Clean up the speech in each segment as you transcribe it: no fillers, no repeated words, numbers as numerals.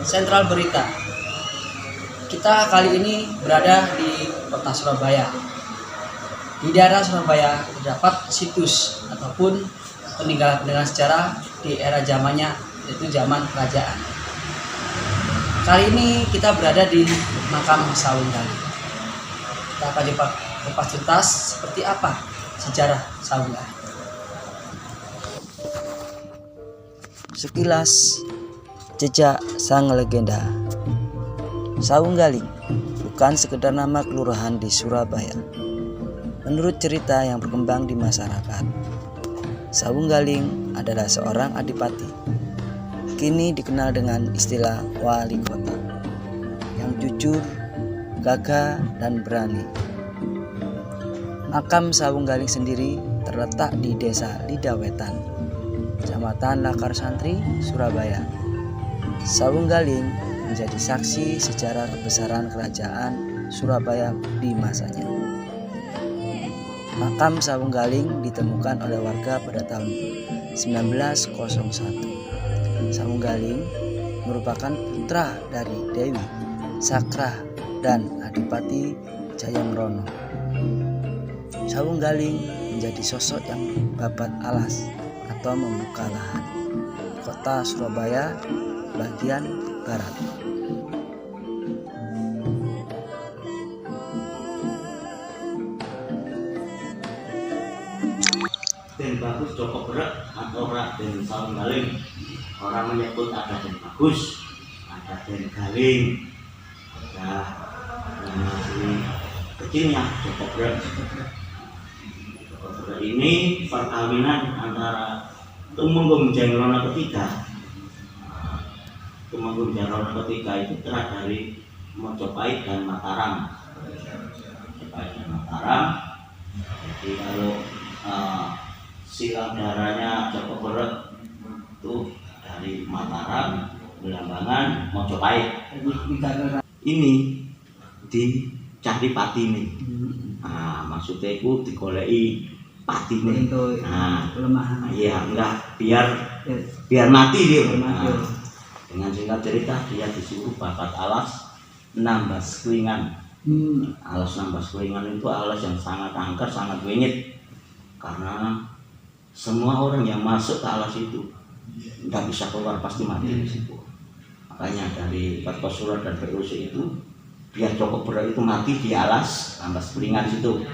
Sentral Berita. Kita kali ini berada di kota Surabaya. Di daerah Surabaya terdapat situs ataupun peninggalan-peninggalan sejarah di era zamannya, yaitu zaman kerajaan. Kali ini kita berada di makam Sawung Galing. Kita akan kupas tuntas seperti apa sejarah Sawung Galing. Sekilas jejak sang legenda. Sawung Galing bukan sekedar nama kelurahan di Surabaya. Menurut cerita yang berkembang di masyarakat, Sawung Galing adalah seorang adipati. Kini dikenal dengan istilah wali kota, yang jujur, gagah, dan berani. Makam Sawung Galing sendiri terletak di Desa Lidawetan, Kecamatan Lakar Santri, Surabaya. Sawung Galing menjadi saksi sejarah kebesaran kerajaan Surabaya di masanya. Makam Sawung Galing ditemukan oleh warga pada tahun 1901. Sawung Galing merupakan putra dari Dewi Sakrah dan Adipati Jayamrono. Sawung Galing menjadi sosok yang babat alas atau membuka lahan kota Surabaya bagian barat. Den Bagus Joko Berat atau Raden Sawung Galing. Orang menyebut ada Den Bagus, ada Den Galing, ada si kecilnya Joko Berat. Joko Berat ini perkawinan antara Tumenggung Jayamrono ketiga. Tumenggung Jayamrono ketiga itu terah dari Mojopahit dan Mataram. Mojopahit dan Mataram. Jadi kalau silang darahnya Joko Berat itu dari Mataram, Belambangan, Mojopahit. Ini di Candi Patine. Nah, maksudnya itu digoleki patine. Nah, kelemahan. Iya, enggak biar mati dia. Nah, dengan singkat cerita dia disuruh bakat alas Nambas Kuingan. Alas Nambas Kuingan itu alas yang sangat angker, sangat wingit. Karena semua orang yang masuk ke alas itu nggak bisa keluar, pasti mati di situ. Makanya dari Kertosurat dan POC itu biar Joko Berat itu mati di alas Nambas Kuingan situ,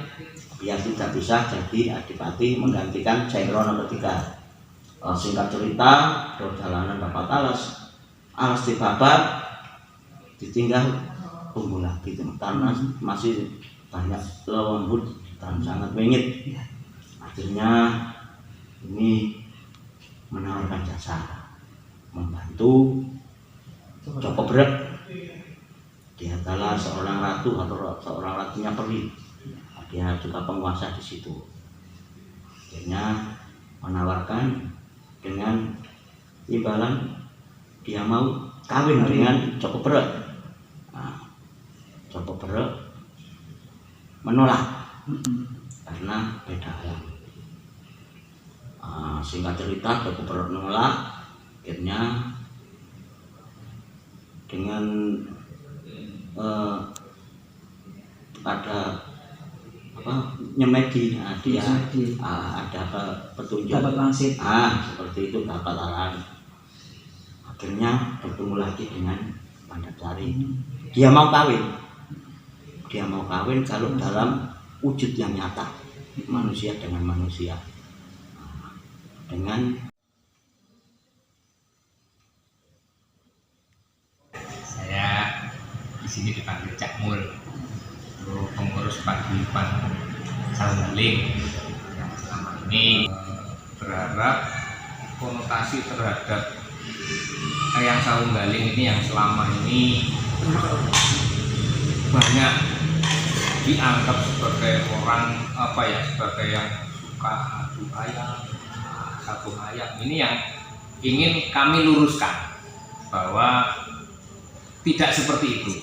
biar tidak bisa jadi adipati menggantikan Jayamrono ketiga. Singkat cerita, perjalanan bapak alas dibabat, ditinggal tumbuh lagi karena masih banyak lembut dan sangat wingit. Akhirnya ini menawarkan jasa membantu Joko Berat. Dia adalah seorang ratu atau seorang ratunya Peri. Dia juga penguasa di situ. Akhirnya menawarkan dengan imbalan dia mau kawin dengan Joko Berat. Nah, Joko Berat menolak karena beda alam. Singkat cerita, Joko Berat menolak. Akhirnya dengan ada nyemedi, dia ada petunjuk seperti itu, dapat arahan. Akhirnya bertemu lagi dengan Pandacari. Dia mau kawin kalau dalam wujud yang nyata, manusia dengan manusia. Saya di sini dipanggil Cak Mul, pengurus paguyuban Sawung Galing yang selama ini berharap konotasi terhadap Eyang Sawung Galing ini yang selama ini banyak dianggap sebagai orang sebagai yang suka adu ayam, satu ayam. Ini yang ingin kami luruskan bahwa tidak seperti itu.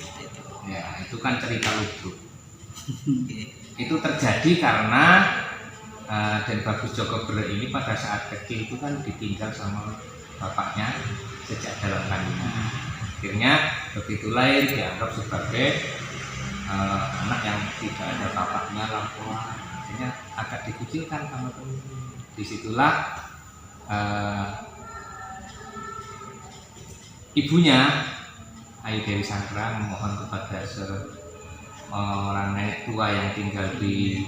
Ya, itu kan cerita lugu. Itu terjadi karena Den Bagus Joko Berat ini pada saat kecil itu kan ditinggal sama bapaknya sejak dalam kandungan. Akhirnya begitu lahir dianggap sebagai anak yang tidak ada bapaknya, lampuan, akhirnya agak dikucilkan sama teman-teman. Disitulah ibunya Ayu Dewi Sangkra memohon kepada seorang nenek tua yang tinggal di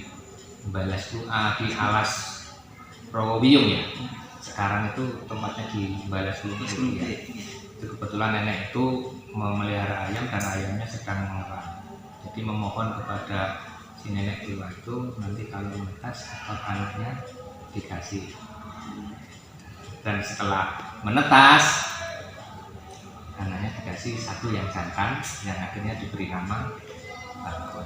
Balas di Alas Rawawiyung ya. Sekarang itu tempatnya di Balas ya. Itu kebetulan nenek itu memelihara ayam dan ayamnya sedang mengerang. Jadi memohon kepada si nenek tua itu nanti kalau menetas atau anaknya dikasih. Dan setelah menetas anaknya dikasih satu yang jantan yang akhirnya diberi nama Bakon.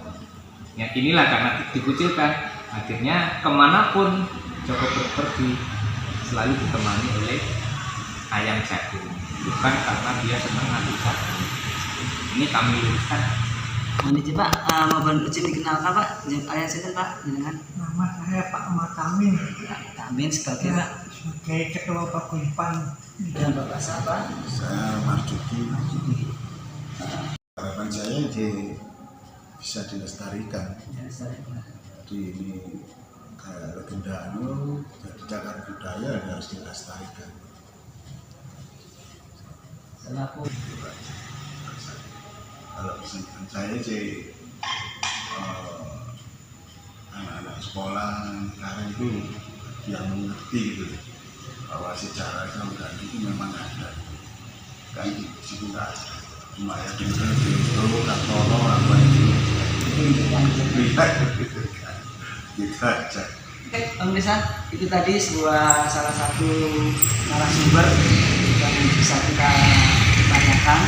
Ya inilah karena dikucilkan akhirnya kemanapun Joko pergi selalu ditemani oleh ayam jagung, bukan karena dia senang adu jagung. Ini kami luruskan. Ini coba mohon izin dikenalkan Pak, ayah sinten Pak, jenengan? Nama saya Pak Matamin, Amin sebagai Pak. sebagai Ketua Paguyuban. Dan Bapak siapa? Saya Marjuki. Harapan saya bisa dilestarikan. Jadi ini kayak legenda jadi cagar budaya harus dilestarikan. Selaku Kalau pesan saya anak-anak sekolah sekarang itu yang mengerti gitu bahwa sejarah dan itu memang ada kan di situ nggak ada cuma ya tinggal di Kartono apa itu lihat gitu aja. Oke, Bang Desa, itu tadi salah satu narasumber yang bisa kita tanyakan